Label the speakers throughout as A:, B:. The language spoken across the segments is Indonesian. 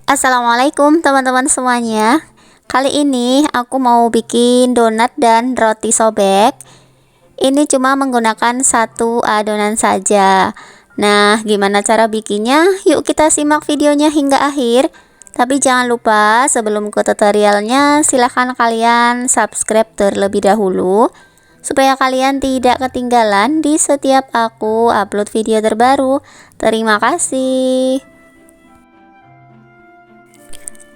A: Assalamualaikum teman-teman semuanya. Kali ini aku mau bikin donat dan roti sobek. Ini cuma menggunakan satu adonan saja. Nah, gimana cara bikinnya? Yuk kita simak videonya hingga akhir. Tapi jangan lupa sebelum ke tutorialnya, silahkan kalian subscribe terlebih dahulu supaya kalian tidak ketinggalan di setiap aku upload video terbaru. Terima kasih.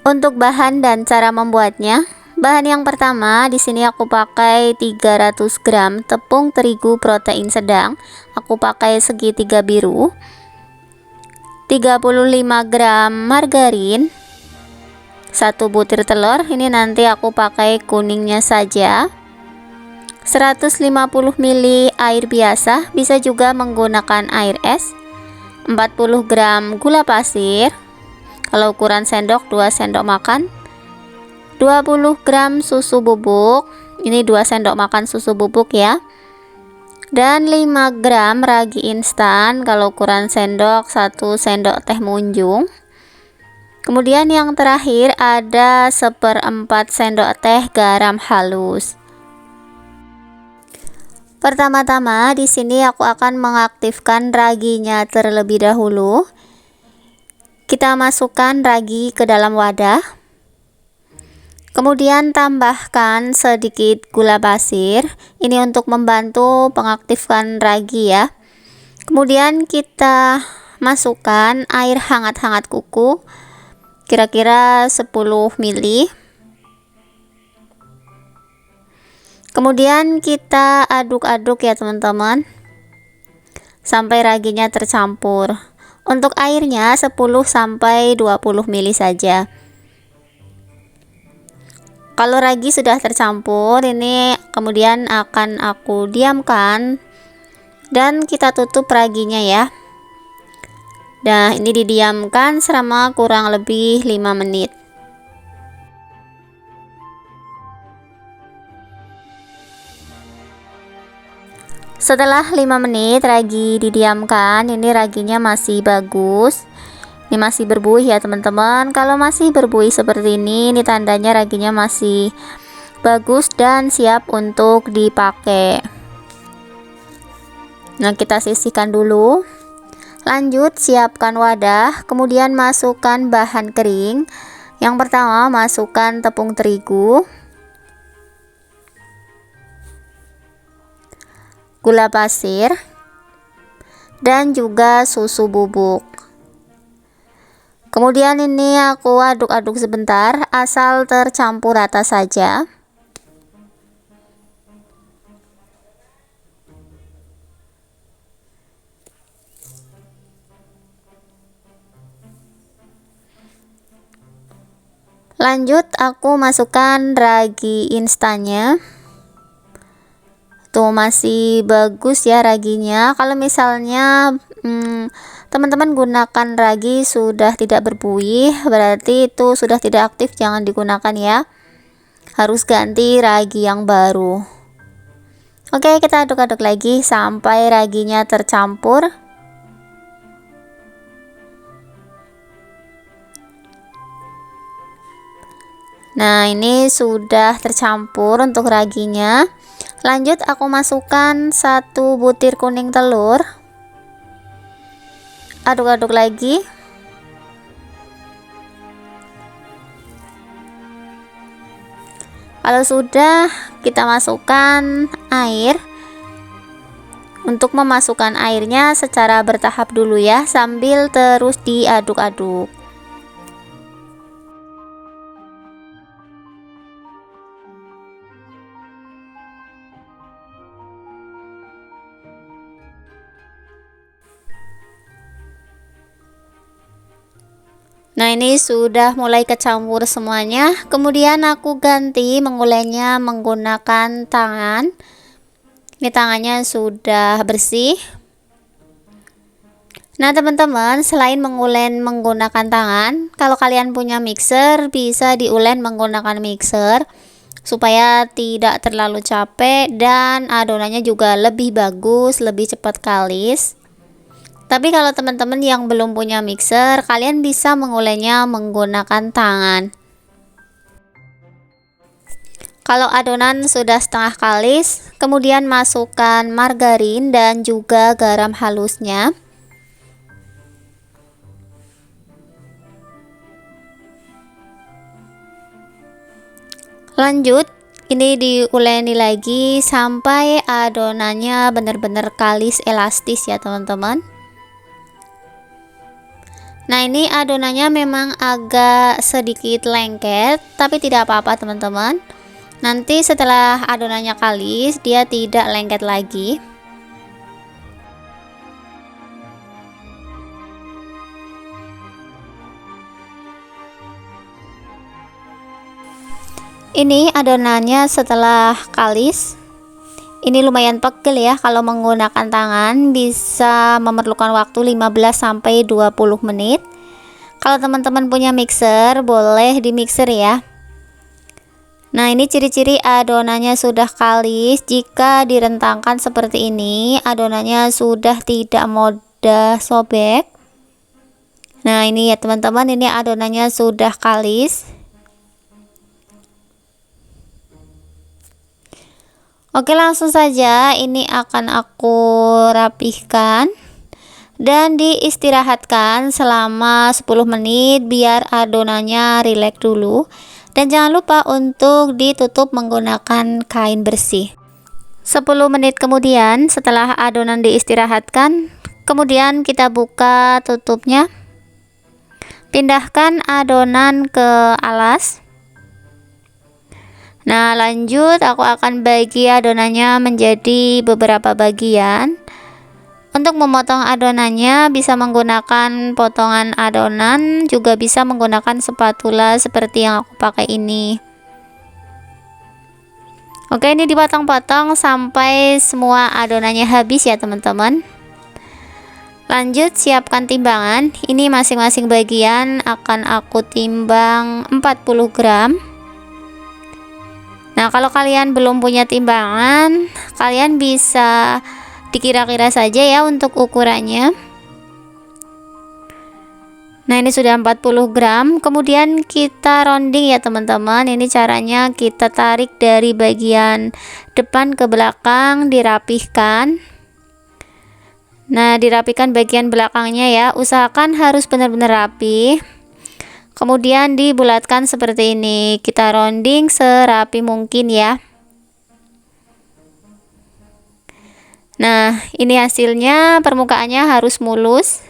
A: Untuk bahan dan cara membuatnya, bahan yang pertama di sini aku pakai 300 gram tepung terigu protein sedang. Aku pakai segitiga biru. 35 gram margarin. 1 butir telur, ini nanti aku pakai kuningnya saja. 150 ml air biasa, bisa juga menggunakan air es. 40 gram gula pasir. Kalau ukuran sendok 2 sendok makan. 20 gram susu bubuk. Ini 2 sendok makan susu bubuk ya. Dan 5 gram ragi instan. Kalau ukuran sendok 1 sendok teh munjung. Kemudian yang terakhir ada 1/4 sendok teh garam halus. Pertama-tama di sini aku akan mengaktifkan raginya terlebih dahulu. Kita masukkan ragi ke dalam wadah. Kemudian tambahkan sedikit gula pasir. Ini untuk membantu mengaktifkan ragi ya. Kemudian kita masukkan air hangat-hangat kuku. Kira-kira 10 ml. Kemudian kita aduk-aduk ya teman-teman, sampai raginya tercampur. Untuk airnya 10-20 ml saja. Kalau ragi sudah tercampur, ini kemudian akan aku diamkan dan kita tutup raginya ya. Nah, ini didiamkan selama kurang lebih 5 menit. Setelah 5 menit ragi didiamkan, ini raginya masih bagus. Ini masih berbuih ya teman-teman. Kalau masih berbuih seperti ini tandanya raginya masih bagus dan siap untuk dipakai. Nah, kita sisihkan dulu. Lanjut siapkan wadah, kemudian masukkan bahan kering. Yang pertama masukkan tepung terigu, gula pasir, dan juga susu bubuk. Kemudian ini aku aduk-aduk sebentar asal tercampur rata saja. Lanjut aku masukkan ragi instannya. Tuh masih bagus ya raginya. Kalau misalnya teman-teman gunakan ragi sudah tidak berbuih, berarti itu sudah tidak aktif, jangan digunakan ya. Harus ganti ragi yang baru. Oke, kita aduk-aduk lagi sampai raginya tercampur. Nah, ini sudah tercampur untuk raginya. Lanjut aku masukkan 1 butir kuning telur. Aduk-aduk lagi. Kalau sudah, kita masukkan air. Untuk memasukkan airnya secara bertahap dulu ya, sambil terus diaduk-aduk. Nah, ini sudah mulai kecampur semuanya. Kemudian aku ganti mengulenya menggunakan tangan. Ini tangannya sudah bersih. Nah teman-teman, selain mengulen menggunakan tangan, kalau kalian punya mixer bisa diulen menggunakan mixer supaya tidak terlalu capek dan adonannya juga lebih bagus, lebih cepat kalis. Tapi kalau teman-teman yang belum punya mixer, kalian bisa mengulainya menggunakan tangan. Kalau adonan sudah setengah kalis, kemudian masukkan margarin dan juga garam halusnya. Lanjut, ini diuleni lagi sampai adonannya benar-benar kalis elastis ya teman-teman. Nah, ini adonannya memang agak sedikit lengket, tapi tidak apa-apa teman-teman. Nanti setelah adonannya kalis, dia tidak lengket lagi. Ini adonannya setelah kalis. Ini lumayan pegel ya, kalau menggunakan tangan bisa memerlukan waktu 15 sampai 20 menit. Kalau teman-teman punya mixer, boleh di mixer ya. Nah, ini ciri-ciri adonannya sudah kalis. Jika direntangkan seperti ini, adonannya sudah tidak mudah sobek. Nah, ini ya teman-teman, ini adonannya sudah kalis. Oke, langsung saja ini akan aku rapihkan dan diistirahatkan selama 10 menit biar adonannya rileks dulu. Dan jangan lupa untuk ditutup menggunakan kain bersih. 10 menit kemudian setelah adonan diistirahatkan, kemudian kita buka tutupnya. Pindahkan adonan ke alas. Nah, lanjut aku akan bagi adonannya menjadi beberapa bagian. Untuk memotong adonannya bisa menggunakan potongan adonan, juga bisa menggunakan spatula seperti yang aku pakai ini. Oke, ini dipotong-potong sampai semua adonannya habis ya teman-teman. Lanjut siapkan timbangan. Ini masing-masing bagian akan aku timbang 40 gram. Nah, kalau kalian belum punya timbangan, kalian bisa dikira-kira saja ya untuk ukurannya. Nah, ini sudah 40 gram. Kemudian kita rounding ya teman-teman. Ini caranya kita tarik dari bagian depan ke belakang, dirapihkan. Nah, dirapihkan bagian belakangnya ya. Usahakan harus benar-benar rapi. Kemudian dibulatkan seperti ini. Kita rounding serapi mungkin ya. Nah, ini hasilnya, permukaannya harus mulus.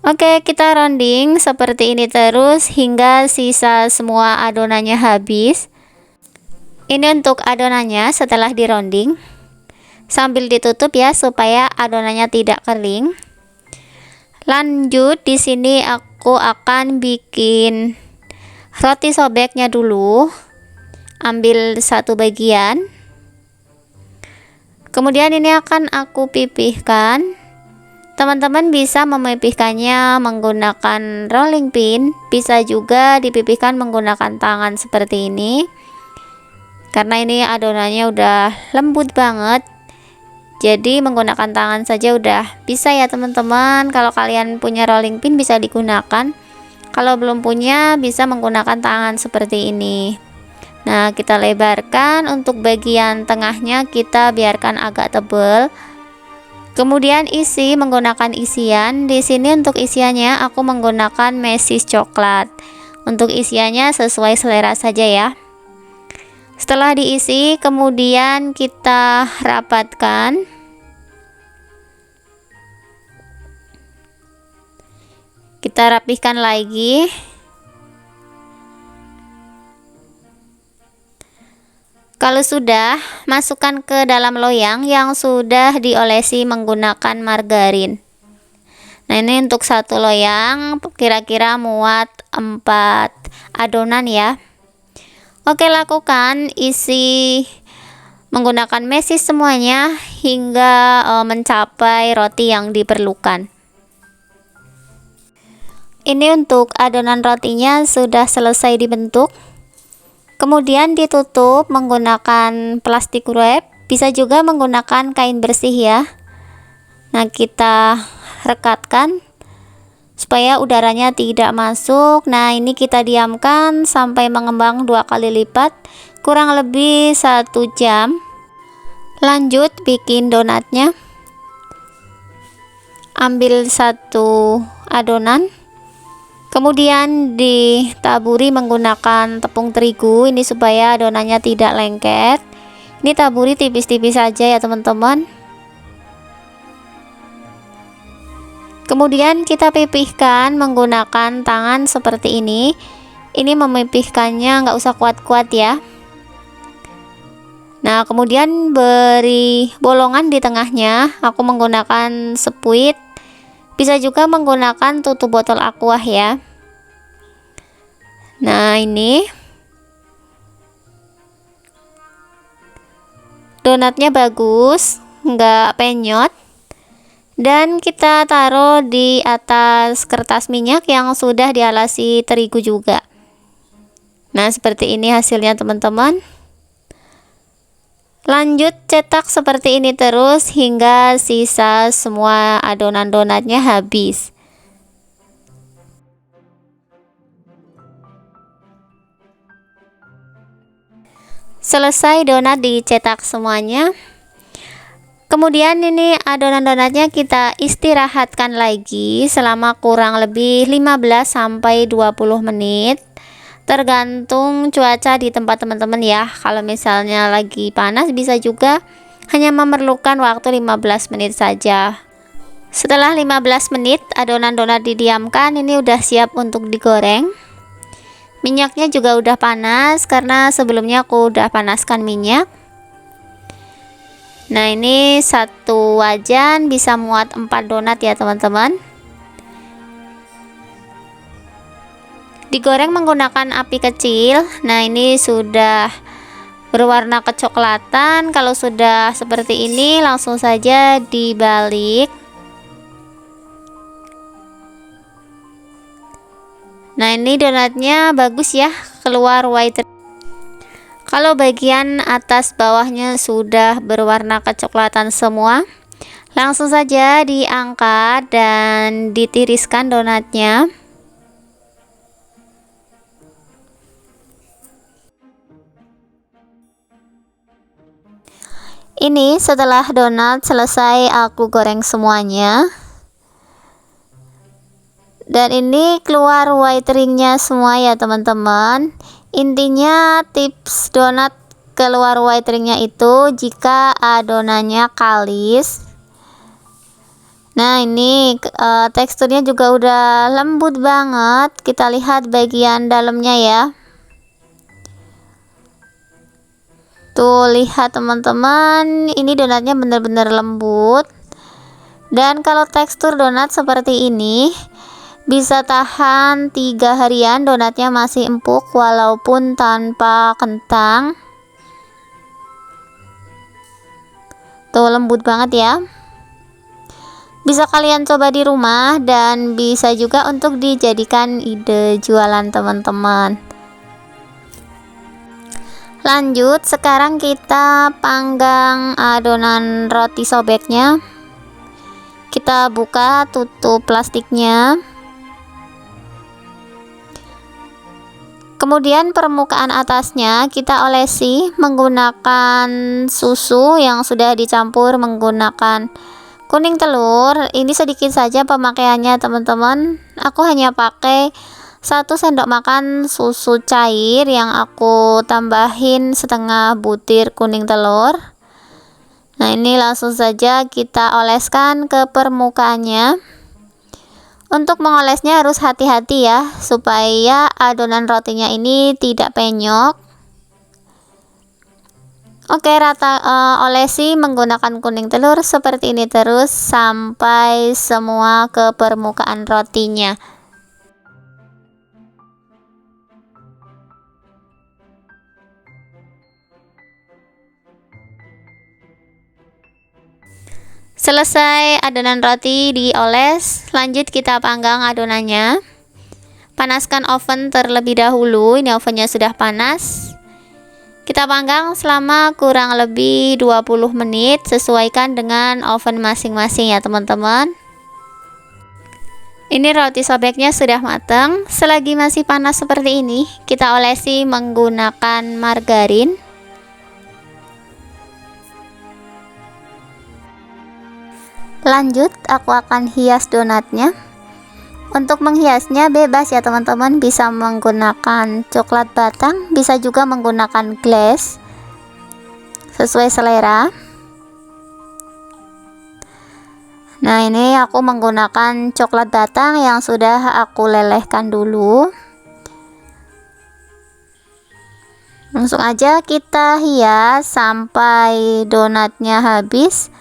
A: Oke, kita rounding seperti ini terus hingga sisa semua adonannya habis. Ini untuk adonannya setelah di rounding. Sambil ditutup ya supaya adonannya tidak kering. Lanjut, di sini aku akan bikin roti sobeknya dulu. Ambil satu bagian. Kemudian ini akan aku pipihkan. Teman-teman bisa memipihkannya menggunakan rolling pin, bisa juga dipipihkan menggunakan tangan seperti ini. Karena ini adonannya udah lembut banget, jadi menggunakan tangan saja udah bisa ya teman-teman. Kalau kalian punya rolling pin bisa digunakan, kalau belum punya bisa menggunakan tangan seperti ini. Nah, kita lebarkan. Untuk bagian tengahnya kita biarkan agak tebal. Kemudian isi menggunakan isian. Di sini untuk isiannya aku menggunakan mesis coklat. Untuk isiannya sesuai selera saja ya. Setelah diisi, kemudian kita rapatkan. Kita rapihkan lagi. Kalau sudah, masukkan ke dalam loyang yang sudah diolesi menggunakan margarin. Nah, ini untuk satu loyang kira-kira muat 4 adonan ya. Oke, lakukan isi menggunakan mesis semuanya hingga mencapai roti yang diperlukan. Ini untuk adonan rotinya sudah selesai dibentuk. Kemudian ditutup menggunakan plastik wrap, bisa juga menggunakan kain bersih ya. Nah, kita rekatkan supaya udaranya tidak masuk. Nah, ini kita diamkan sampai mengembang 2 kali lipat, kurang lebih 1 jam. Lanjut bikin donatnya. Ambil 1 adonan, kemudian ditaburi menggunakan tepung terigu ini supaya adonannya tidak lengket. Ini taburi tipis-tipis saja ya teman-teman. Kemudian kita pipihkan menggunakan tangan seperti ini. Ini memipihkannya nggak usah kuat-kuat ya. Nah, kemudian beri bolongan di tengahnya. Aku menggunakan sepuit. Bisa juga menggunakan tutup botol aqua ya. Nah, ini donatnya bagus, nggak penyot. Dan kita taruh di atas kertas minyak yang sudah dialasi terigu juga. Nah, seperti ini hasilnya teman-teman. Lanjut cetak seperti ini terus hingga sisa semua adonan donatnya habis. Selesai donat dicetak semuanya. Kemudian ini adonan donatnya kita istirahatkan lagi selama kurang lebih 15 sampai 20 menit. Tergantung cuaca di tempat teman-teman ya. Kalau misalnya lagi panas bisa juga hanya memerlukan waktu 15 menit saja. Setelah 15 menit adonan donat didiamkan, ini udah siap untuk digoreng. Minyaknya juga udah panas karena sebelumnya aku udah panaskan minyak. Nah, ini satu wajan bisa muat 4 donat ya teman-teman. Digoreng menggunakan api kecil. Nah, ini sudah berwarna kecoklatan. Kalau sudah seperti ini langsung saja dibalik. Nah, ini donatnya bagus ya, keluar white. Kalau bagian atas bawahnya sudah berwarna kecoklatan semua, langsung saja diangkat dan ditiriskan donatnya. Ini setelah donat selesai aku goreng semuanya. Dan ini keluar white ringnya semua ya teman-teman. Intinya tips donat keluar white ringnya itu jika adonannya kalis. Nah, ini teksturnya juga udah lembut banget. Kita lihat bagian dalamnya ya. Tuh, lihat teman-teman, ini donatnya benar-benar lembut. Dan kalau tekstur donat seperti ini bisa tahan 3 harian, donatnya masih empuk walaupun tanpa kentang. Tuh, lembut banget ya. Bisa kalian coba di rumah dan bisa juga untuk dijadikan ide jualan teman-teman. Lanjut, sekarang kita panggang adonan roti sobeknya. Kita buka tutup plastiknya. Kemudian permukaan atasnya kita olesi menggunakan susu yang sudah dicampur menggunakan kuning telur. Ini sedikit saja pemakaiannya teman-teman. Aku hanya pakai 1 sendok makan susu cair yang aku tambahin setengah butir kuning telur. Nah, ini langsung saja kita oleskan ke permukaannya. Untuk mengolesnya harus hati-hati ya, supaya adonan rotinya ini tidak penyok. Oke, olesi menggunakan kuning telur seperti ini terus sampai semua ke permukaan rotinya. Selesai adonan roti dioles, lanjut kita panggang adonannya. Panaskan oven terlebih dahulu. Ini ovennya sudah panas. Kita panggang selama kurang lebih 20 menit, sesuaikan dengan oven masing-masing ya teman-teman. Ini roti sobeknya sudah matang. Selagi masih panas seperti ini, kita olesi menggunakan margarin. Lanjut, aku akan hias donatnya. Untuk menghiasnya bebas ya teman-teman, bisa menggunakan coklat batang, bisa juga menggunakan glaze, sesuai selera. Nah, ini aku menggunakan coklat batang yang sudah aku lelehkan dulu. Langsung aja kita hias sampai donatnya habis.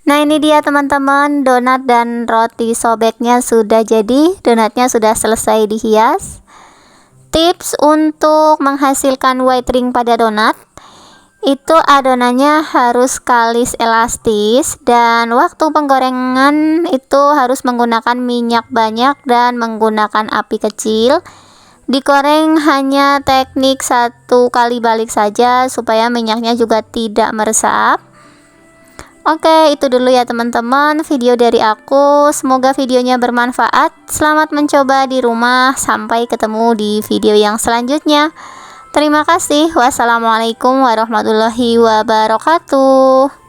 A: Nah, ini dia teman-teman, donat dan roti sobeknya sudah jadi. Donatnya sudah selesai dihias. Tips untuk menghasilkan white ring pada donat, itu adonannya harus kalis elastis, dan waktu penggorengan itu harus menggunakan minyak banyak dan menggunakan api kecil. Digoreng hanya teknik 1 kali balik saja supaya minyaknya juga tidak meresap. Oke, itu dulu ya teman-teman video dari aku. Semoga videonya bermanfaat. Selamat mencoba di rumah. Sampai ketemu di video yang selanjutnya. Terima kasih. Wassalamualaikum warahmatullahi wabarakatuh.